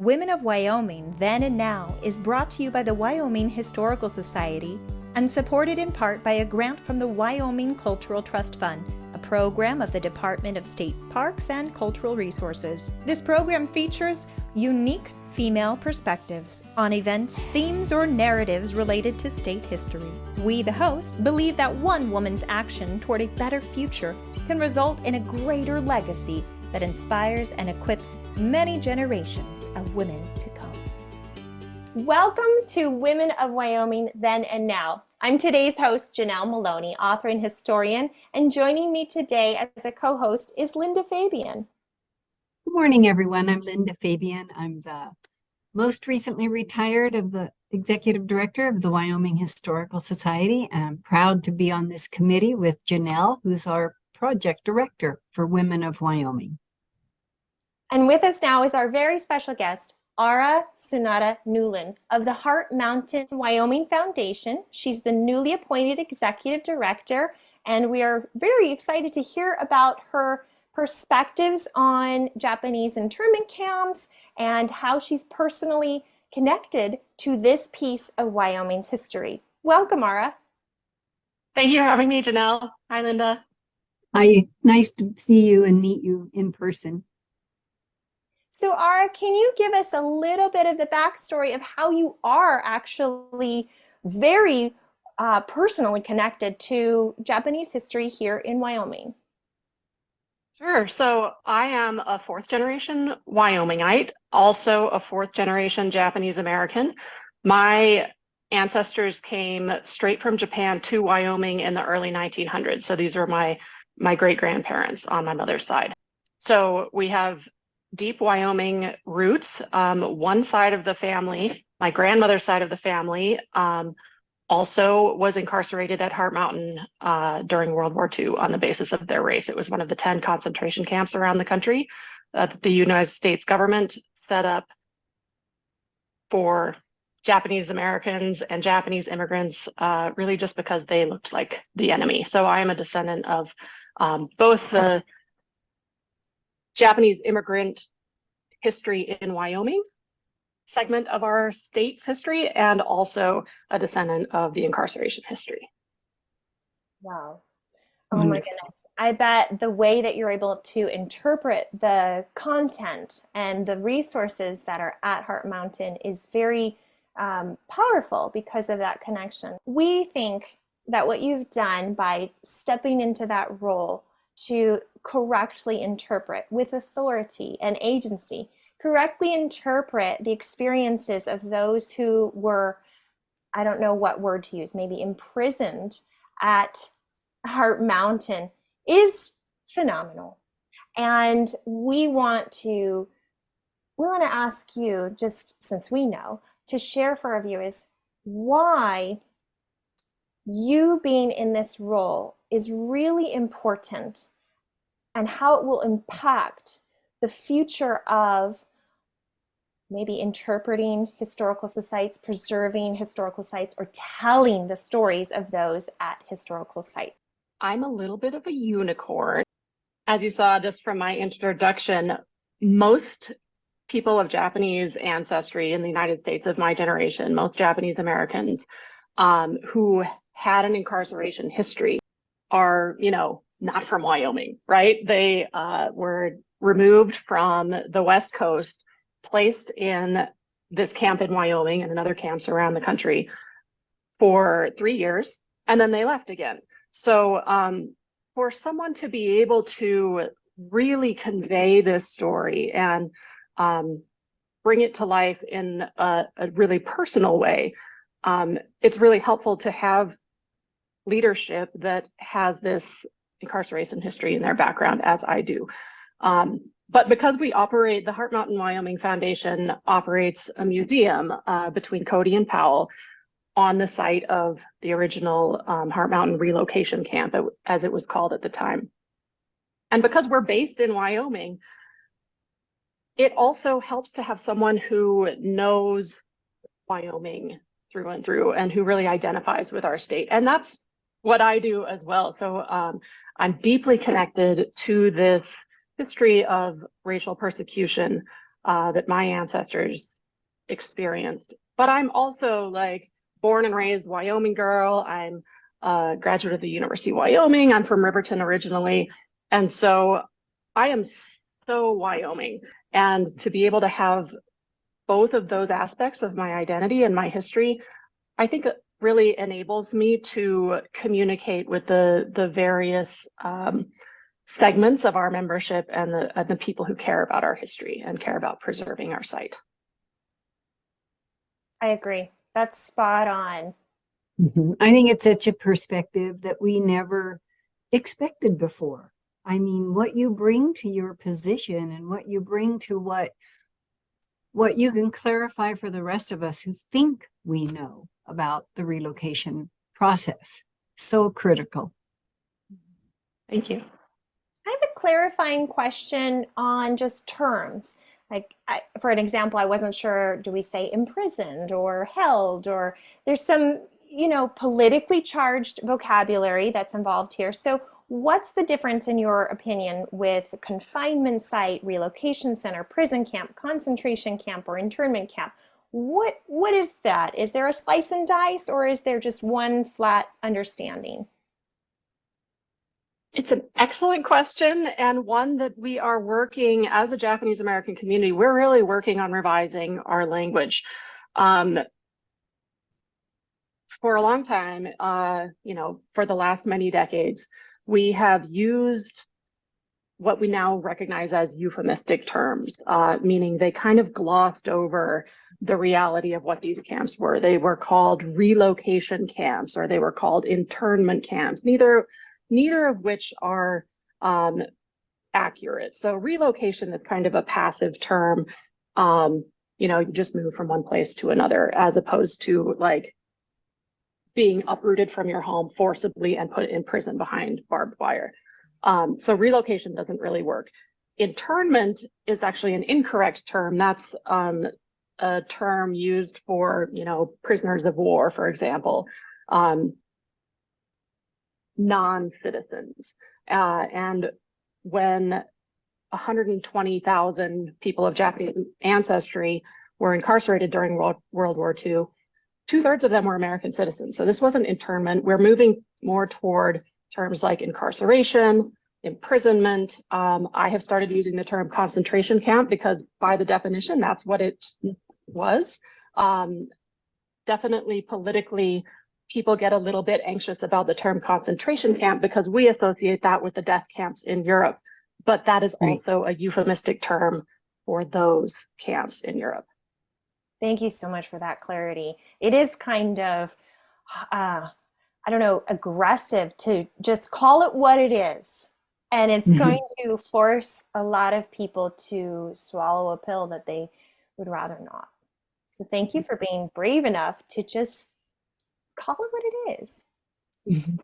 Women of Wyoming Then and Now is brought to you by the Wyoming Historical Society and supported in part by a grant from the Wyoming Cultural Trust Fund, a program of the Department of State Parks and Cultural Resources. This program features unique female perspectives on events, themes, or narratives related to state history. We, the host, believe that one woman's action toward a better future can result in a greater legacy that inspires and equips many generations of women to come. Welcome to Women of Wyoming Then and Now. I'm today's host, Janelle Molony, author and historian, and joining me today as a co-host is Linda Fabian. Good morning, everyone. I'm Linda Fabian. I'm the most recently retired of the executive director of the Wyoming Historical Society, and I'm proud to be on this committee with Janelle, who's our project director for Women of Wyoming. And with us now is our very special guest, Sunada Newlin of the Heart Mountain Wyoming Foundation. She's the newly appointed executive director, and we are very excited to hear about her perspectives on Japanese internment camps and how she's personally connected to this piece of Wyoming's history. Welcome, Ara. Thank you for having me, Janelle. Hi, Linda. Hi, nice to see you and meet you in person. So, Ara, can you give us a little bit of the backstory of how you are actually very personally connected to Japanese history here in Wyoming? Sure. So I am a fourth generation Wyomingite, also a fourth generation Japanese-American. My ancestors came straight from Japan to Wyoming in the early 1900s. So these are my great-grandparents on my mother's side. So we have deep Wyoming roots. One side of the family, my grandmother's side of the family, also was incarcerated at Heart Mountain during World War II on the basis of their race. It was one of the 10 concentration camps around the country that the United States government set up for Japanese Americans and Japanese immigrants, really just because they looked like the enemy. So I am a descendant of both the Japanese immigrant history in Wyoming segment of our state's history, and also a descendant of the incarceration history. Wow. Oh my goodness. I bet the way that you're able to interpret the content and the resources that are at Heart Mountain is very powerful because of that connection. We think that what you've done by stepping into that role to correctly interpret with authority and agency, correctly interpret the experiences of those who were, I don't know what word to use, maybe imprisoned at Heart Mountain is phenomenal. And we want to ask you, just since we know, to share for our viewers why you being in this role is really important and how it will impact the future of maybe interpreting historical sites, preserving historical sites, or telling the stories of those at historical sites. I'm a little bit of a unicorn. As you saw just from my introduction, most people of Japanese ancestry in the United States of my generation, most Japanese Americans who had an incarceration history are, not from Wyoming, right? They were removed from the West Coast, placed in this camp in Wyoming and in other camps around the country for 3 years, and then they left again. So for someone to be able to really convey this story and bring it to life in a really personal way, it's really helpful to have leadership that has this incarceration history in their background, as I do. But because we operate, the Heart Mountain Wyoming Foundation operates a museum between Cody and Powell on the site of the original Heart Mountain Relocation Camp, as it was called at the time. And because we're based in Wyoming, it also helps to have someone who knows Wyoming through and through and who really identifies with our state. And that's what I do as well. So I'm deeply connected to this history of racial persecution that my ancestors experienced. But I'm also like born and raised Wyoming girl. I'm a graduate of the University of Wyoming. I'm from Riverton originally. And so I am so Wyoming. And to be able to have both of those aspects of my identity and my history, I think it really enables me to communicate with the various segments of our membership and the people who care about our history and care about preserving our site. I agree. That's spot on. I think it's such a perspective that we never expected before. I mean, what you bring to your position and what you bring to what you can clarify for the rest of us who think we know about the relocation process. So critical. Thank you. I have a clarifying question on just terms. Like, for an example, I wasn't sure, do we say imprisoned or held, or there's some, politically charged vocabulary that's involved here. So what's the difference in your opinion with confinement site, relocation center, prison camp, concentration camp, or internment camp? What is that? Is there a slice and dice, or is there just one flat understanding? It's an excellent question, and one that we are working as a Japanese American community. We're really working on revising our language. For a long time, for the last many decades, we have used what we now recognize as euphemistic terms, meaning they kind of glossed over the reality of what these camps were. They were called relocation camps, or they were called internment camps, neither of which are accurate. So relocation is kind of a passive term. You just move from one place to another, as opposed to like being uprooted from your home forcibly and put in prison behind barbed wire. So relocation doesn't really work. Internment is actually an incorrect term. That's a term used for, prisoners of war, for example, non-citizens. And when 120,000 people of Japanese ancestry were incarcerated during World War II, 2/3 of them were American citizens. So this wasn't internment. We're moving more toward terms like incarceration, imprisonment. I have started using the term concentration camp because by the definition, that's what it was. Definitely politically, people get a little bit anxious about the term concentration camp because we associate that with the death camps in Europe. But that is also a euphemistic term for those camps in Europe. Thank you so much for that clarity. It is kind of, aggressive to just call it what it is. And it's going to force a lot of people to swallow a pill that they would rather not. So thank you for being brave enough to just call it what it is.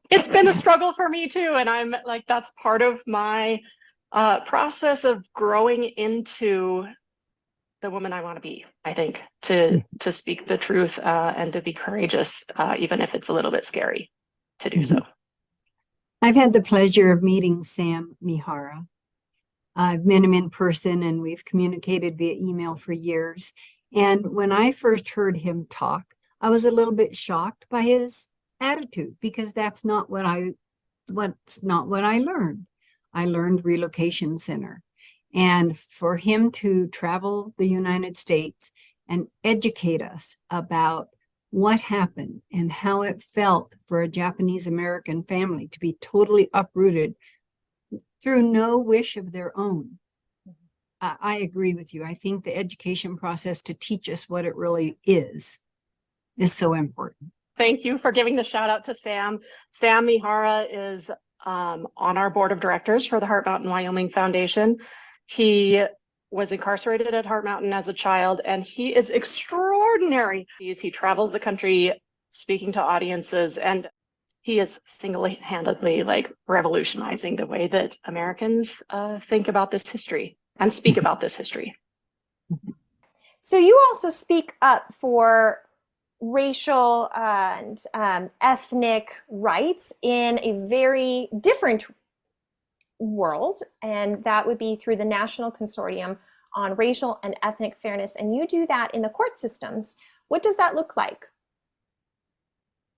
It's been a struggle for me too. And I'm like, that's part of my process of growing into the woman I want to be, I think, to speak the truth and to be courageous, even if it's a little bit scary to do so. I've had the pleasure of meeting Sam Mihara. I've met him in person and we've communicated via email for years. And when I first heard him talk, I was a little bit shocked by his attitude because that's not what I learned. I learned relocation center. And for him to travel the United States and educate us about what happened and how it felt for a Japanese-American family to be totally uprooted through no wish of their own. I agree with you. I think the education process to teach us what it really is so important. Thank you for giving the shout out to Sam. Sam Mihara is on our board of directors for the Heart Mountain Wyoming Foundation. He was incarcerated at Heart Mountain as a child, and he is extraordinary. He travels the country speaking to audiences, and he is single-handedly like revolutionizing the way that Americans think about this history and speak about this history. So you also speak up for racial and ethnic rights in a very different world, and that would be through the National Consortium on racial and ethnic fairness, and you do that in the court systems. What does that look like?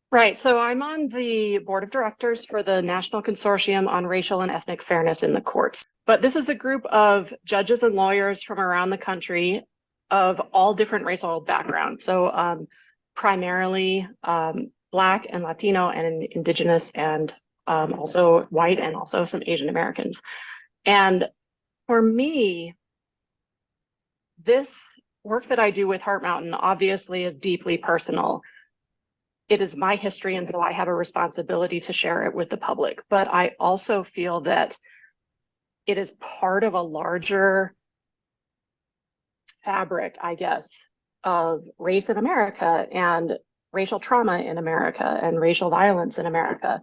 Right. So I'm on the board of directors for the National Consortium on Racial and Ethnic Fairness in the Courts. But this is a group of judges and lawyers from around the country of all different racial backgrounds. So primarily Black and Latino and Indigenous and also white and also some Asian Americans. And for me, this work that I do with Heart Mountain obviously is deeply personal. It is my history, and so I have a responsibility to share it with the public. But I also feel that it is part of a larger fabric, I guess, of race in America and racial trauma in America and racial violence in America.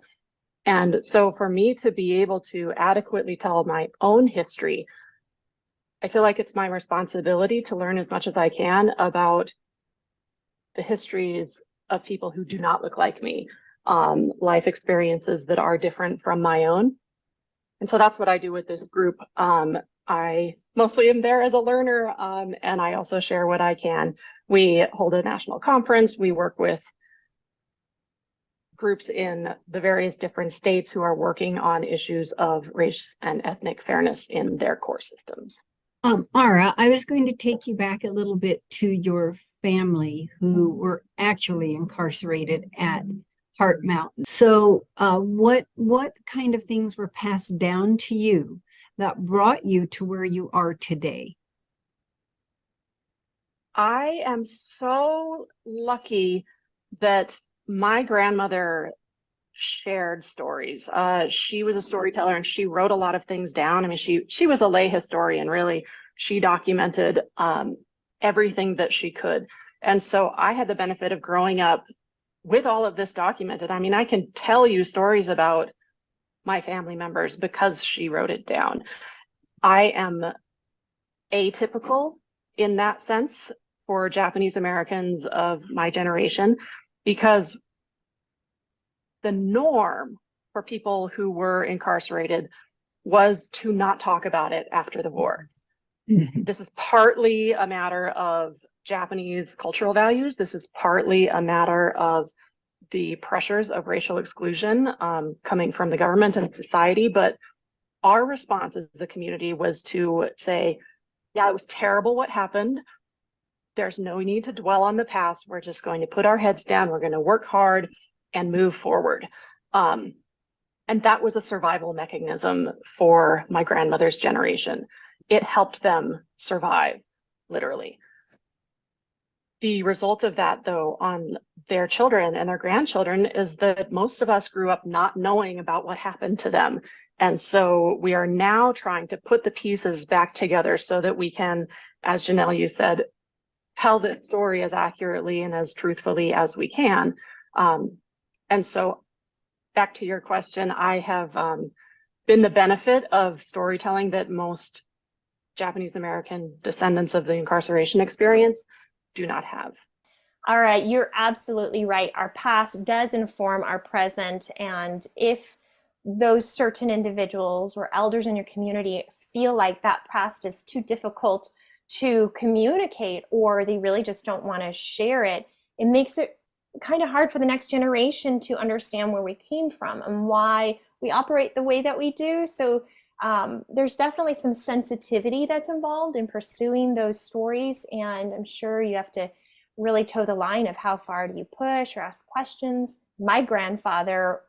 And so for me to be able to adequately tell my own history, I feel like it's my responsibility to learn as much as I can about the histories of people who do not look like me, life experiences that are different from my own. And so that's what I do with this group. I mostly am there as a learner, and I also share what I can. We hold a national conference. We work with groups in the various different states who are working on issues of race and ethnic fairness in their court systems. Ara, I was going to take you back a little bit to your family who were actually incarcerated at Heart Mountain. So what kind of things were passed down to you that brought you to where you are today? I am so lucky that my grandmother shared stories. She was a storyteller and she wrote a lot of things down. I mean, she was a lay historian, really. She documented everything that she could. And so I had the benefit of growing up with all of this documented. I mean, I can tell you stories about my family members because she wrote it down. I am atypical in that sense for Japanese Americans of my generation, because the norm for people who were incarcerated was to not talk about it after the war. This is partly a matter of Japanese cultural values. This is partly a matter of the pressures of racial exclusion coming from the government and society. But our response as the community was to say, yeah, it was terrible what happened. There's no need to dwell on the past. We're just going to put our heads down. We're going to work hard and move forward. And that was a survival mechanism for my grandmother's generation. It helped them survive, literally. The result of that, though, on their children and their grandchildren is that most of us grew up not knowing about what happened to them. And so we are now trying to put the pieces back together so that we can, as Janelle, you said, tell the story as accurately and as truthfully as we can. And so back to your question, I have been the benefit of storytelling that most Japanese American descendants of the incarceration experience do not have. All right, you're absolutely right. Our past does inform our present. And if those certain individuals or elders in your community feel like that past is too difficult to communicate, or they really just don't want to share it, it makes it kind of hard for the next generation to understand where we came from and why we operate the way that we do. So there's definitely some sensitivity that's involved in pursuing those stories. And I'm sure you have to really toe the line of how far do you push or ask questions. My grandfather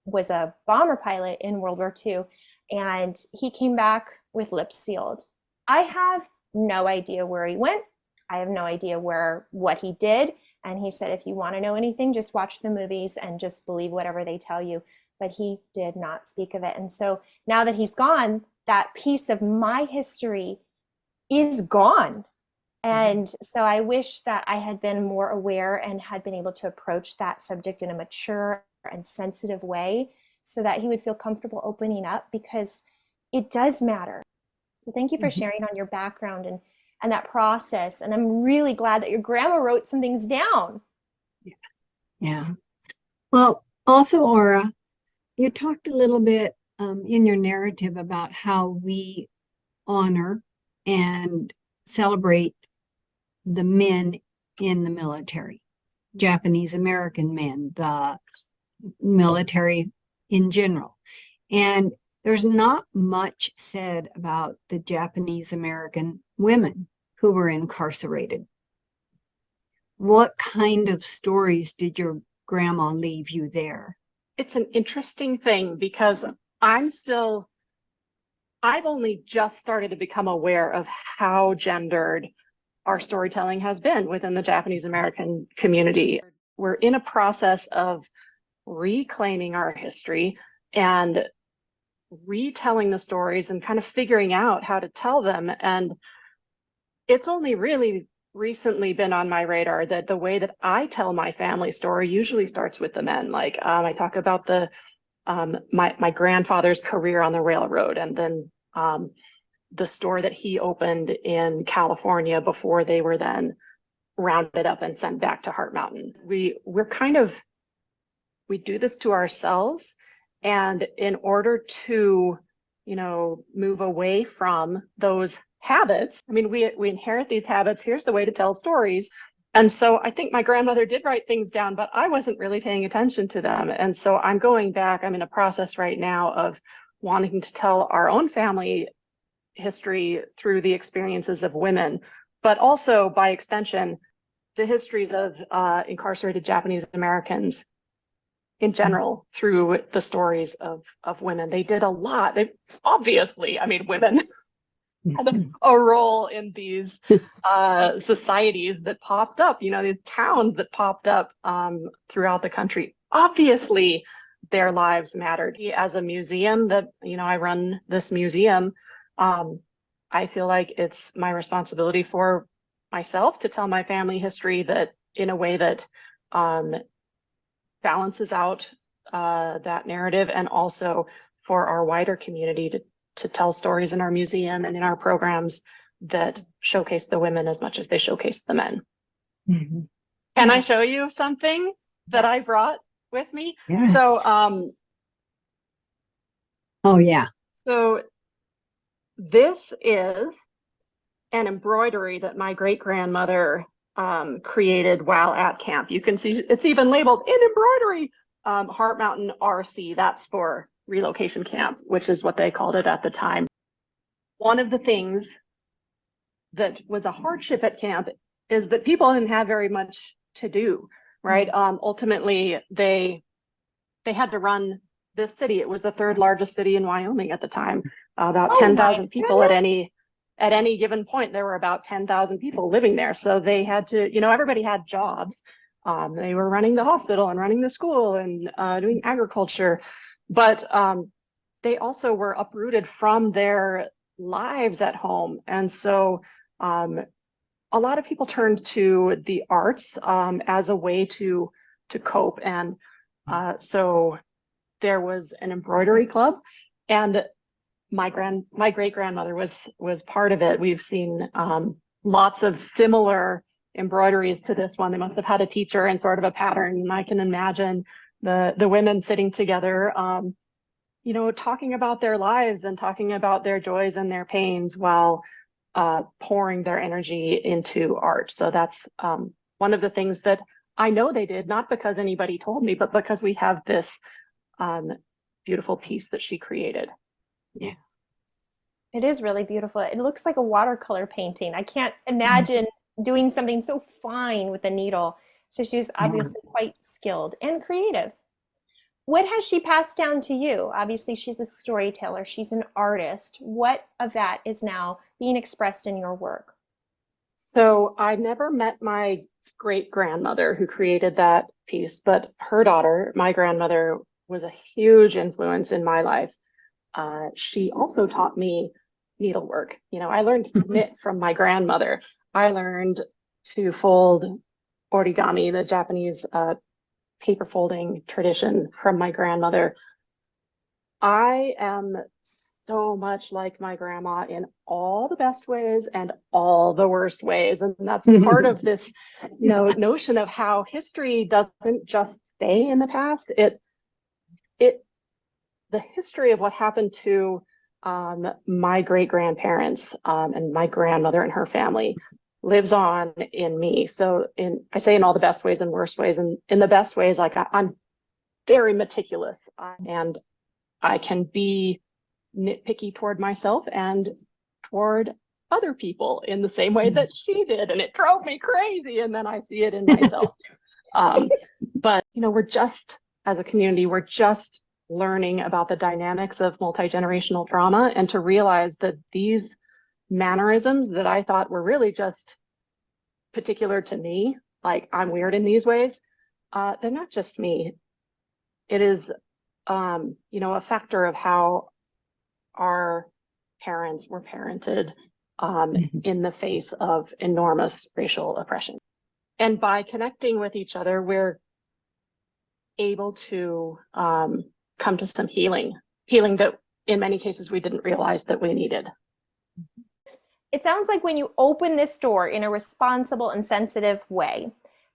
was a bomber pilot in World War II, and he came back with lips sealed. I have no idea where he went. I have no idea what he did. And he said, if you want to know anything, just watch the movies and just believe whatever they tell you. But he did not speak of it. And so now that he's gone, that piece of my history is gone. And so I wish that I had been more aware and had been able to approach that subject in a mature and sensitive way so that he would feel comfortable opening up, because it does matter. So thank you for sharing on your background and that process. And I'm really glad that your grandma wrote some things down. Yeah. Well, also, Aura, you talked a little bit in your narrative about how we honor and celebrate the men in the military, Japanese-American men, the military in general. And there's not much said about the Japanese-American women who were incarcerated. What kind of stories did your grandma leave you there? It's an interesting thing because I've only just started to become aware of how gendered our storytelling has been within the Japanese American community. We're in a process of reclaiming our history and retelling the stories and kind of figuring out how to tell them. And it's only really recently been on my radar that the way that I tell my family story usually starts with the men. Like I talk about my grandfather's career on the railroad, and then the store that he opened in California before they were then rounded up and sent back to Heart Mountain. We do this to ourselves, and in order to, move away from those habits, I mean, we inherit these habits. Here's the way to tell stories. And so I think my grandmother did write things down, but I wasn't really paying attention to them. And so I'm going back. I'm in a process right now of wanting to tell our own family history through the experiences of women, but also by extension, the histories of incarcerated Japanese Americans in general through the stories of women. They did a lot. Obviously, I mean, women had a role in these societies that popped up, these towns that popped up throughout the country. Obviously, their lives mattered. As a museum that, I run this museum, I feel like it's my responsibility for myself to tell my family history that in a way that balances out that narrative, and also for our wider community to tell stories in our museum and in our programs that showcase the women as much as they showcase the men. Mm-hmm. Can I show you something that I brought with me? Yes. So, oh yeah. So this is an embroidery that my great-grandmother created while at camp. You can see it's even labeled in embroidery, Heart Mountain RC. That's for relocation camp, which is what they called it at the time. One of the things that was a hardship at camp is that people didn't have very much to do, right? Ultimately, they had to run this city. It was the third largest city in Wyoming at the time. About 10,000 people at any given point. There were about 10,000 people living there. So they had to, everybody had jobs. They were running the hospital and running the school and doing agriculture. But they also were uprooted from their lives at home. And so a lot of people turned to the arts as a way to cope. And so there was an embroidery club, and my great-grandmother was part of it. We've seen lots of similar embroideries to this one. They must have had a teacher and sort of a pattern. And I can imagine the women sitting together, talking about their lives and talking about their joys and their pains while pouring their energy into art. So that's one of the things that I know they did, not because anybody told me, but because we have this beautiful piece that she created. Yeah. It is really beautiful. It looks like a watercolor painting. I can't imagine doing something so fine with a needle. So she was obviously quite skilled and creative. What has she passed down to you? Obviously, she's a storyteller. She's an artist. What of that is now being expressed in your work? So I never met my great-grandmother who created that piece, but her daughter, my grandmother, was a huge influence in my life. She also taught me needlework. I learned to knit from my grandmother. I learned to fold origami, the Japanese paper folding tradition, from my grandmother. I am so much like my grandma in all the best ways and all the worst ways. And that's part of this, notion of how history doesn't just stay in the past. The history of what happened to my great-grandparents and my grandmother and her family lives on in me. So I say in all the best ways and worst ways, and in the best ways, like I'm very meticulous and I can be nitpicky toward myself and toward other people in the same way that she did, and it drove me crazy, and then I see it in myself. But we're just, as a community, we're just learning about the dynamics of multi-generational trauma, and to realize that these mannerisms that I thought were really just particular to me, like I'm weird in these ways, they're not just me. It is a factor of how our parents were parented in the face of enormous racial oppression. And by connecting with each other, we're able to come to some healing that in many cases we didn't realize that we needed. It sounds like when you open this door in a responsible and sensitive way,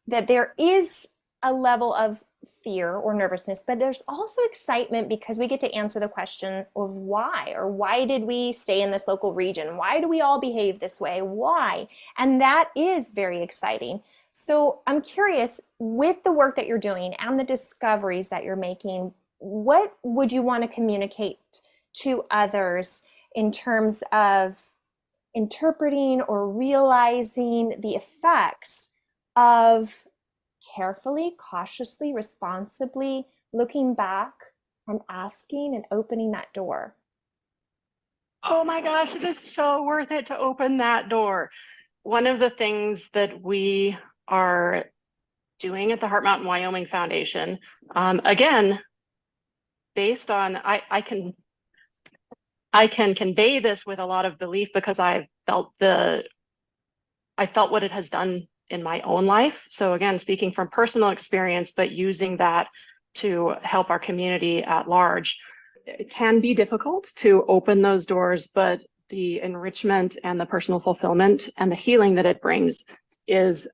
that there is a level of fear or nervousness, but there's also excitement because we get to answer the question of why, or why did we stay in this local region? Why do we all behave this way? Why? And that is very exciting. So I'm curious, with the work that you're doing and the discoveries that you're making, what would you want to communicate to others in terms of interpreting or realizing the effects of carefully, cautiously, responsibly looking back and asking and opening that door? Oh my gosh, it is so worth it to open that door. One of the things that we are doing at the Heart Mountain Wyoming Foundation, again, based on, I can convey this with a lot of belief because I felt what it has done in my own life. So again, speaking from personal experience, but using that to help our community at large. It can be difficult to open those doors, but the enrichment and the personal fulfillment and the healing that it brings is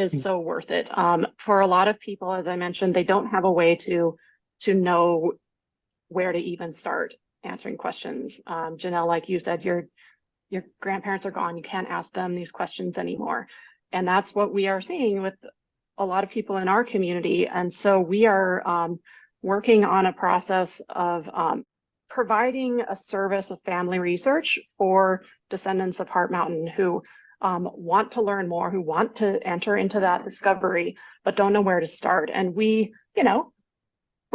so worth it. For a lot of people, as I mentioned, they don't have a way to know where to even start answering questions. Janelle, like you said, your grandparents are gone. You can't ask them these questions anymore. And that's what we are seeing with a lot of people in our community. And so we are working on a process of providing a service of family research for descendants of Heart Mountain who want to learn more, who want to enter into that discovery, but don't know where to start. And we're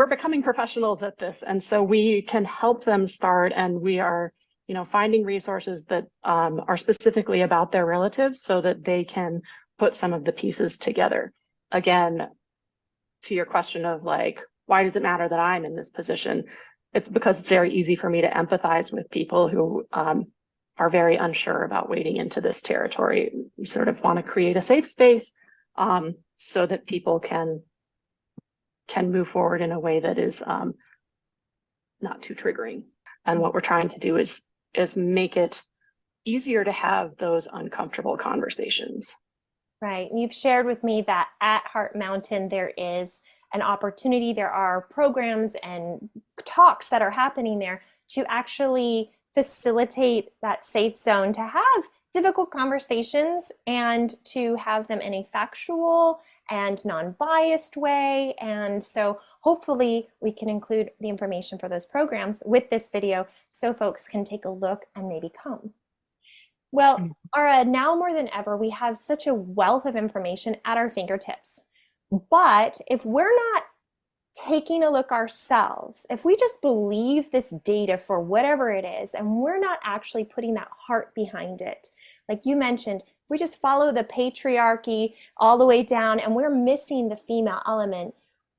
becoming professionals at this. And so we can help them start, and we are finding resources that are specifically about their relatives so that they can put some of the pieces together. Again, to your question of like, why does it matter that I'm in this position? It's because it's very easy for me to empathize with people who are very unsure about wading into this territory. We sort of want to create a safe space so that people can move forward in a way that is not too triggering. And what we're trying to do is make it easier to have those uncomfortable conversations. Right. You've shared with me that at Heart Mountain, there is an opportunity, there are programs and talks that are happening there to actually facilitate that safe zone, to have difficult conversations and to have them in a factual and non-biased way. And so hopefully we can include the information for those programs with this video so folks can take a look and maybe come. Well, Ara, now more than ever, we have such a wealth of information at our fingertips. But if we're not taking a look ourselves, if we just believe this data for whatever it is, and we're not actually putting that heart behind it, like you mentioned, we just follow the patriarchy all the way down and we're missing the female element,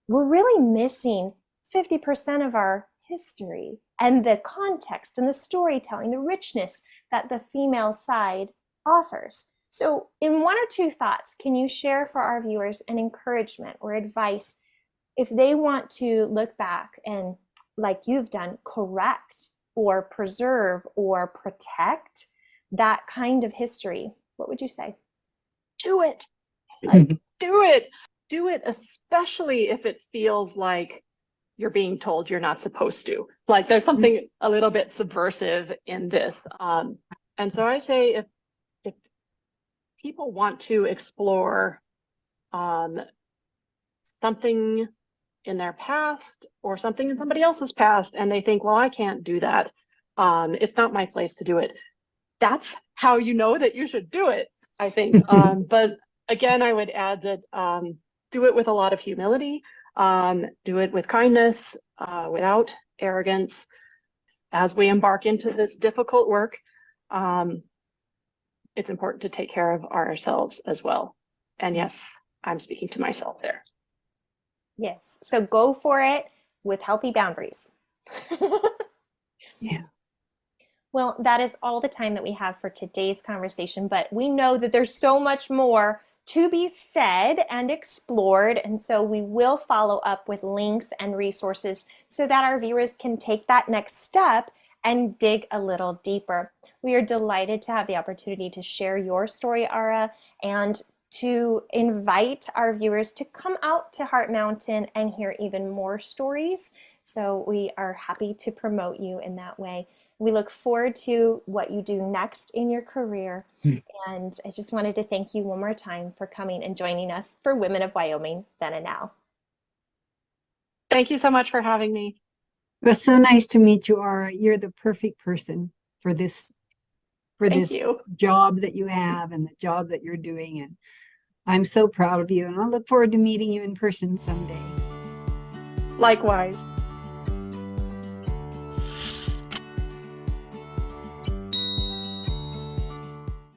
we're really missing 50% of our history and the context and the storytelling, the richness that the female side offers. So in one or two thoughts, can you share for our viewers an encouragement or advice if they want to look back and, like you've done, correct or preserve or protect that kind of history? What would you say? Do it. Like, do it. Do it, especially if it feels like you're being told you're not supposed to. Like there's something a little bit subversive in this. And so I say if people want to explore something in their past or something in somebody else's past, and they think, well, I can't do that. It's not my place to do it. That's how you know that you should do it, I think. But again, I would add that do it with a lot of humility, do it with kindness, without arrogance. As we embark into this difficult work, it's important to take care of ourselves as well. And yes, I'm speaking to myself there. Yes. So go for it with healthy boundaries. Yeah. Well, that is all the time that we have for today's conversation, but we know that there's so much more to be said and explored, and so we will follow up with links and resources so that our viewers can take that next step and dig a little deeper. We are delighted to have the opportunity to share your story, Ara, and to invite our viewers to come out to Heart Mountain and hear even more stories. So we are happy to promote you in that way. We look forward to what you do next in your career. And I just wanted to thank you one more time for coming and joining us for Women of Wyoming Then and Now. Thank you so much for having me. It was so nice to meet you, Ara. You're the perfect person for this Thank you. job that you have and the job that you're doing. And I'm so proud of you, and I look forward to meeting you in person someday. Likewise.